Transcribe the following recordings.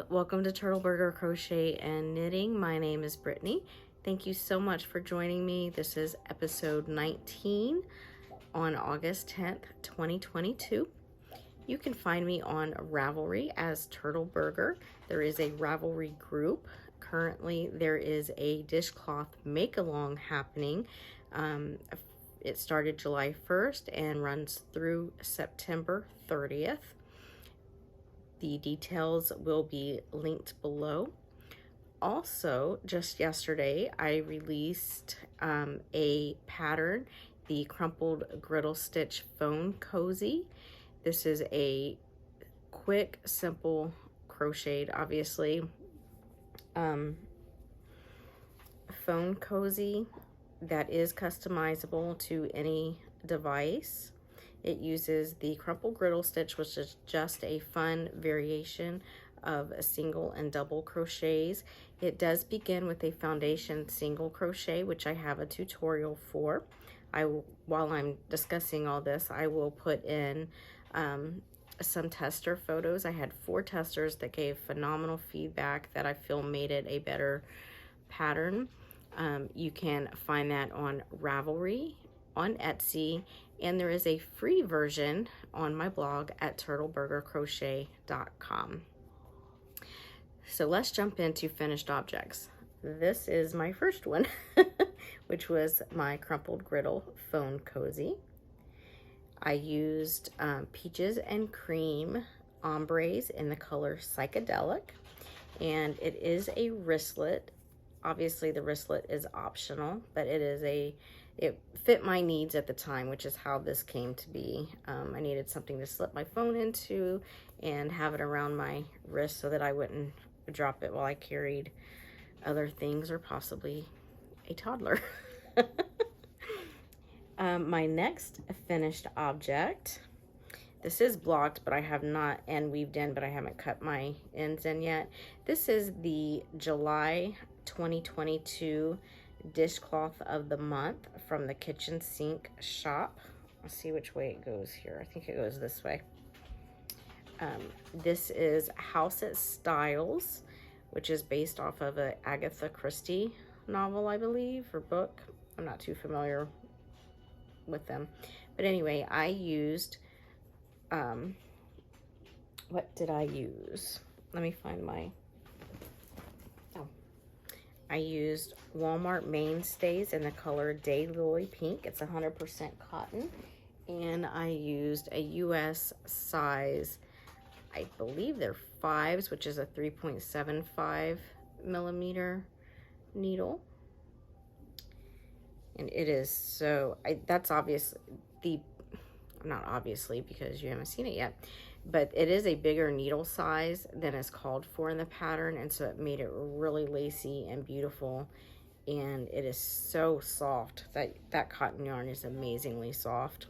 welcome to Turtle Burger Crochet and Knitting. My name is Brittany. Thank you so much for joining me. This is episode 19 on August 10th, 2022. You can find me on Ravelry as Turtle Burger. There is a Ravelry group. Currently, there is a dishcloth make-along happening. It started July 1st and runs through September 30th. The details will be linked below. Also, just yesterday, I released a pattern, the Crumpled Griddle Stitch Phone Cozy. This is a quick, simple crocheted, obviously, phone cozy that is customizable to any device. It uses the crumpled griddle stitch, which is just a fun variation of a single and double crochets. It does begin with a foundation single crochet, which I have a tutorial for. While I'm discussing all this, I will put in some tester photos. I had 4 testers that gave phenomenal feedback that I feel made it a better pattern. You can find that on Ravelry, on Etsy, and there is a free version on my blog at turtleburgercrochet.com. So let's jump into finished objects. This is my first one, which was my Crumpled Griddle Phone Cozy. I used Peaches and Cream ombres in the color Psychedelic, and it is a wristlet. Obviously the wristlet is optional, but it fit my needs at the time, which is how this came to be. I needed something to slip my phone into and have it around my wrist so that I wouldn't drop it while I carried other things or possibly a toddler. My next finished object, this is blocked, but I have not, and weaved in, but I haven't cut my ends in yet. This is the July 2022 dishcloth of the month from the kitchen sink shop. Let's see which way it goes here. I think it goes this way. This is House at Styles, which is based off of a Agatha Christie novel, I believe, or book. I'm not too familiar with them, but anyway, I used what did I use? Let me find my I used Walmart Mainstays in the color Daylily Pink. It's 100% cotton. And I used a US size, I believe they're 5s, which is a 3.75 millimeter needle. And it is so, that's obviously, not obviously because you haven't seen it yet, but it is a bigger needle size than is called for in the pattern, and so it made it really lacy and beautiful, and it is so soft. That cotton yarn is amazingly soft.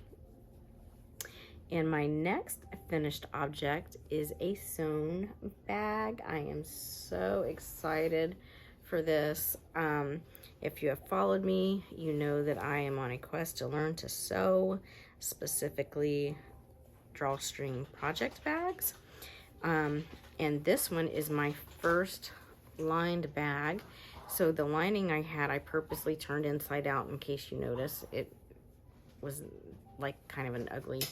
And my next finished object is a sewn bag. I am so excited for this. If you have followed me, you know that I am on a quest to learn to sew, specifically drawstring project bags. And this one is my first lined bag. So the lining I had, I purposely turned inside out in case you notice. It was like kind of an ugly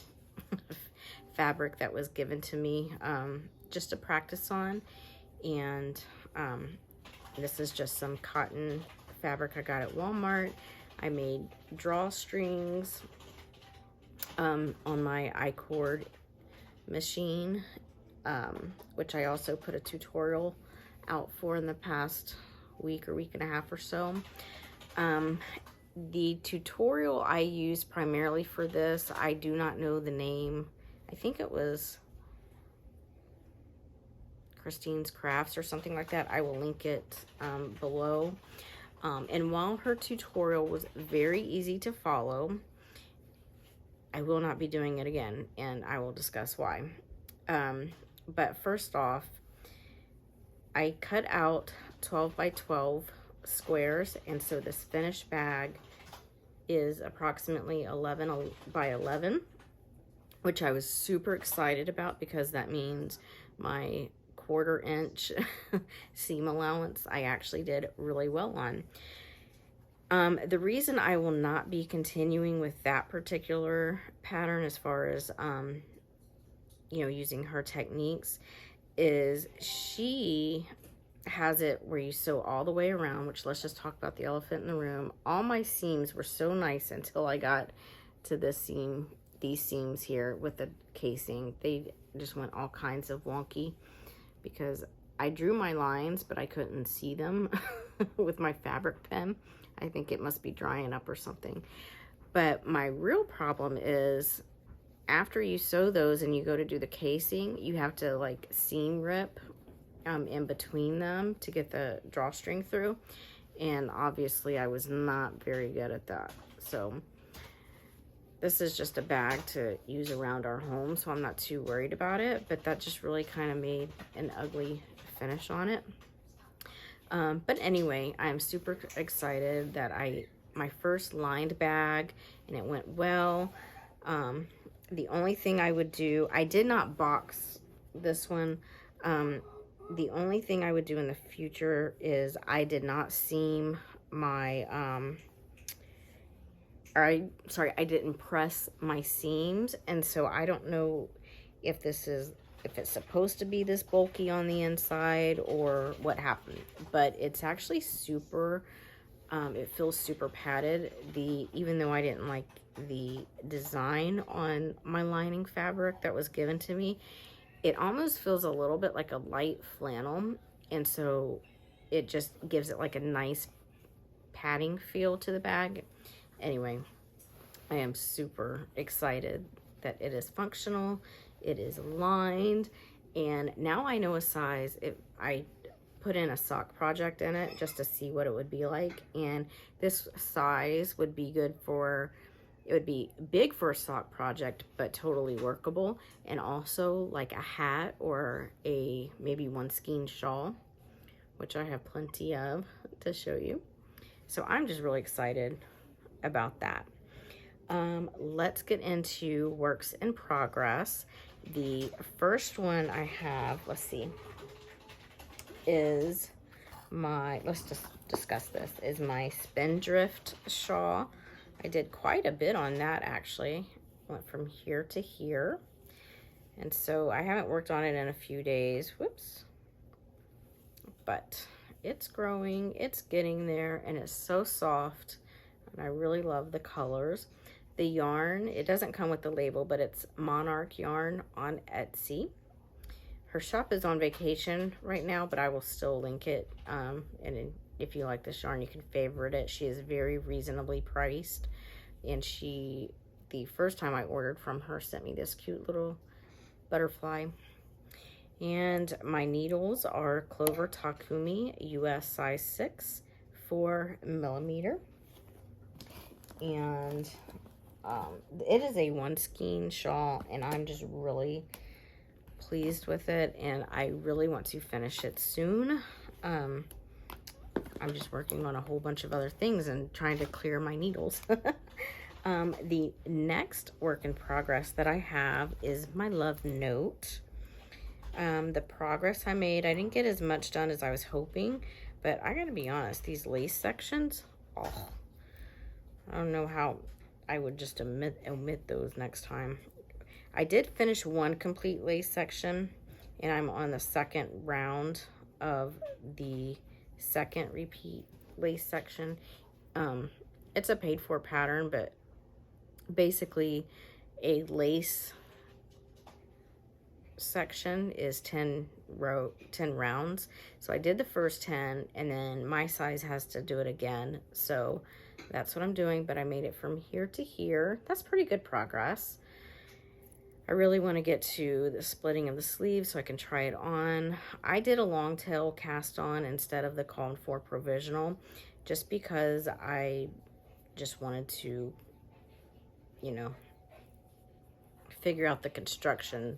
fabric that was given to me just to practice on. And this is just some cotton fabric I got at Walmart. I made drawstrings on my I-cord machine, which I also put a tutorial out for in the past week or week and a half or so. The tutorial I used primarily for this, I do not know the name. I think it was Christine's Crafts or something like that. I will link it below. And while her tutorial was very easy to follow, I will not be doing it again, and I will discuss why. But first off, I cut out 12 by 12 squares, and so this finished bag is approximately 11 by 11, which I was super excited about because that means my 1/4 inch seam allowance, I actually did really well on. The reason I will not be continuing with that particular pattern as far as, you know, using her techniques is she has it where you sew all the way around, which let's just talk about the elephant in the room. All my seams were so nice until I got to this seam, these seams here with the casing. They just went all kinds of wonky because I drew my lines, but I couldn't see them with my fabric pen. I think it must be drying up or something. But my real problem is after you sew those and you go to do the casing, you have to like seam rip in between them to get the drawstring through. And obviously I was not very good at that. So this is just a bag to use around our home, so I'm not too worried about it, but that just really kind of made an ugly finish on it. But anyway, I'm super excited that my first lined bag, and it went well. The only thing I would do, I did not box this one. The only thing I would do in the future is I did not seam my, I didn't press my seams, and so I don't know if if it's supposed to be this bulky on the inside or what happened, but it's actually super, it feels super padded. Even though I didn't like the design on my lining fabric that was given to me, it almost feels a little bit like a light flannel, and so it just gives it like a nice padding feel to the bag. Anyway, I am super excited that it is functional, it is lined, and now I know a size. I put in a sock project in it just to see what it would be like, and this size would be good for, it would be big for a sock project, but totally workable, and also like a hat or a maybe one skein shawl, which I have plenty of to show you. So I'm just really excited about that. Let's get into works in progress. The first one I have, let's see, is my, let's just discuss this, is my Spindrift shawl. I did quite a bit on that actually. Went from here to here. And so I haven't worked on it in a few days. Whoops. But it's growing, it's getting there, and it's so soft. And I really love the colors. The yarn, it doesn't come with the label, but it's MonarchYarn on Etsy. Her shop is on vacation right now, but I will still link it. And if you like this yarn, you can favorite it. She is very reasonably priced. And she, the first time I ordered from her, sent me this cute little butterfly. And my needles are Clover Takumi US size 6, 4mm. And it is a one skein shawl, and I'm just really pleased with it, and I really want to finish it soon. I'm just working on a whole bunch of other things and trying to clear my needles. The next work in progress that I have is my love note. The progress I made, I didn't get as much done as I was hoping, but I gotta be honest, these lace sections, oh, I don't know how I would just omit those next time. I did finish one complete lace section, and I'm on the second round of the second repeat lace section. It's a paid for pattern, but basically a lace section is 10 rounds. So I did the first 10, and then my size has to do it again. So that's what I'm doing, but I made it from here to here. That's pretty good progress. I really want to get to the splitting of the sleeves so I can try it on. I did a long tail cast on instead of the called for provisional, just because I just wanted to, you know, figure out the construction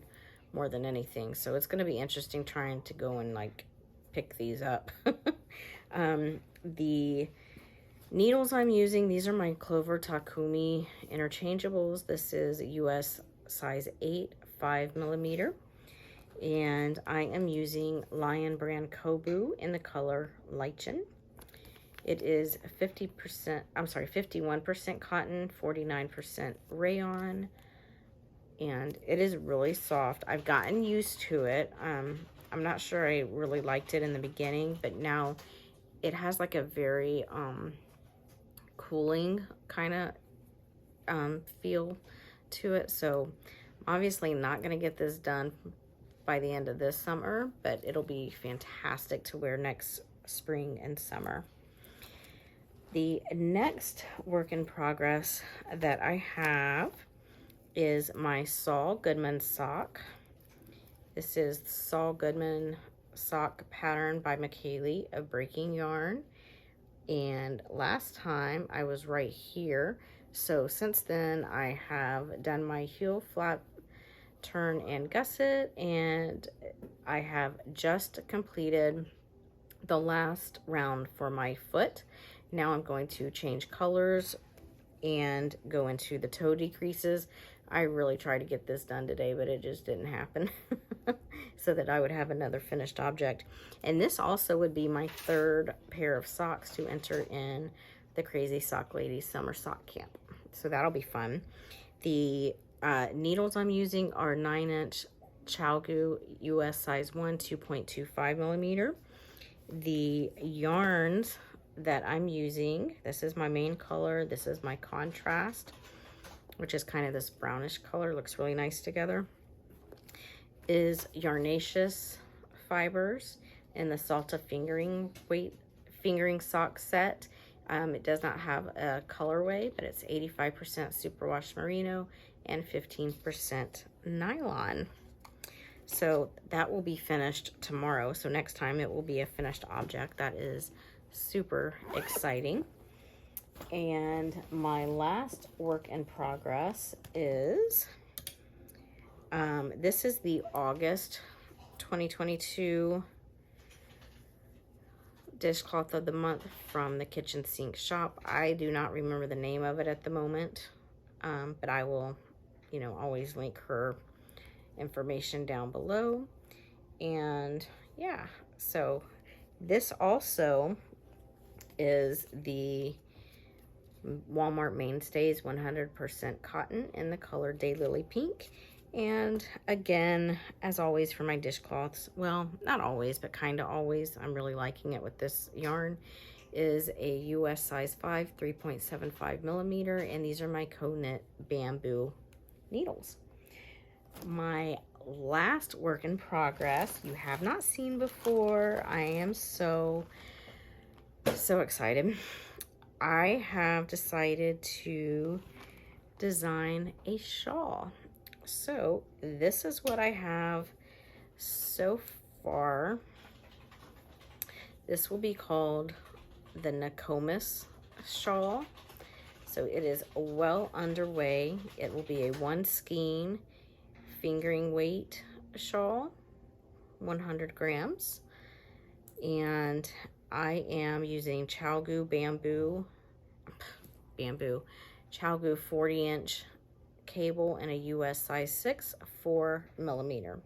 more than anything. So it's going to be interesting trying to go and like pick these up. The needles I'm using, these are my Clover Takumi interchangeables. This is US size 8, 5mm. And I am using Lion Brand Kobu in the color Lichen. It is 51% cotton, 49% rayon, and it is really soft. I've gotten used to it. I'm not sure I really liked it in the beginning, but now it has like a very cooling kind of feel to it. So I'm obviously not going to get this done by the end of this summer, but it'll be fantastic to wear next spring and summer. The next work in progress that I have is my Saul Goodman sock. This is the Saul Goodman sock pattern by McKaylee of Breaking Yarn. And last time I was right here. So since then I have done my heel flap, turn and gusset, and I have just completed the last round for my foot. Now I'm going to change colors and go into the toe decreases. I really tried to get this done today, but it just didn't happen so that I would have another finished object. And this also would be my third pair of socks to enter in the Crazy Sock Ladies Summer Sock Camp. So that'll be fun. The needles I'm using are 9-inch Chalgu US size 1, 2.25 millimeter. The yarns that I'm using, this is my main color, this is my contrast, which is kind of this brownish color, looks really nice together, is Yarnaceous fibers in the Salta fingering sock set. It does not have a colorway, but it's 85% superwash merino and 15% nylon. So that will be finished tomorrow. So next time it will be a finished object. That is super exciting. And my last work in progress is, this is the August 2022 Dishcloth of the Month from the Kitchen Sink shop. I do not remember the name of it at the moment, but I will, always link her information down below. And yeah, so this also is the Walmart Mainstays 100% cotton in the color Daylily Pink. And again, as always for my dishcloths, well, not always, but kind of always, I'm really liking it with this yarn, is a US size 5, 3.75 millimeter, and these are my co-knit bamboo needles. My last work in progress you have not seen before. I am so excited. I have decided to design a shawl. So this is what I have so far. This will be called the Nakomis Shawl. So it is well underway. It will be a 1 skein fingering weight shawl, 100 grams. And I am using Chalgu Chalgu 40-inch cable in a US size 6, 4 millimeter.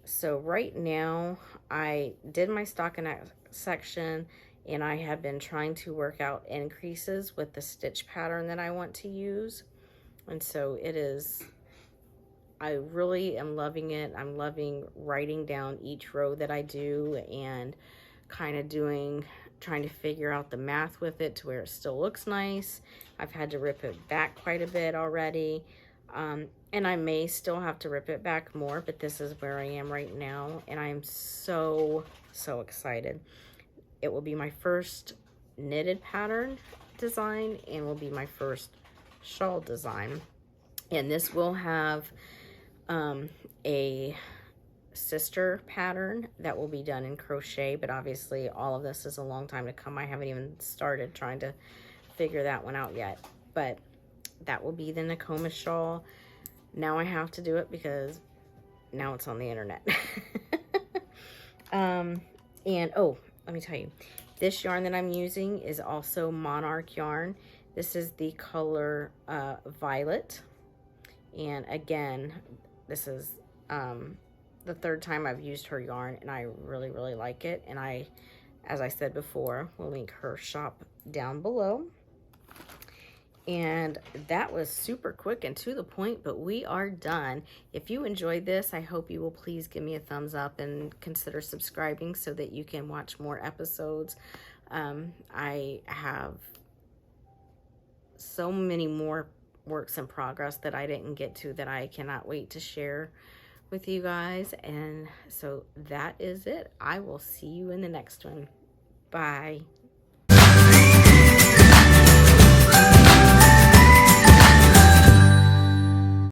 So right now I did my stockinette section, and I have been trying to work out increases with the stitch pattern that I want to use. And so it is, I really am loving it. I'm loving writing down each row that I do and kind of trying to figure out the math with it to where it still looks nice. I've had to rip it back quite a bit already. And I may still have to rip it back more, but this is where I am right now. And I'm so excited. It will be my first knitted pattern design and will be my first shawl design. And this will have a sister pattern that will be done in crochet, but obviously all of this is a long time to come. I haven't even started trying to figure that one out yet, but that will be the Nakomis Shawl. Now I have to do it because now it's on the internet. And oh, let me tell you, this yarn that I'm using is also MonarchYarn. This is the color Violet, and again, this is the third time I've used her yarn, and I really, really like it. And I, as I said before, will link her shop down below. And that was super quick and to the point, but we are done. If you enjoyed this, I hope you will please give me a thumbs up and consider subscribing so that you can watch more episodes. I have so many more works in progress that I didn't get to that I cannot wait to share with you guys. And so that is it. I will see you in the next one. Bye.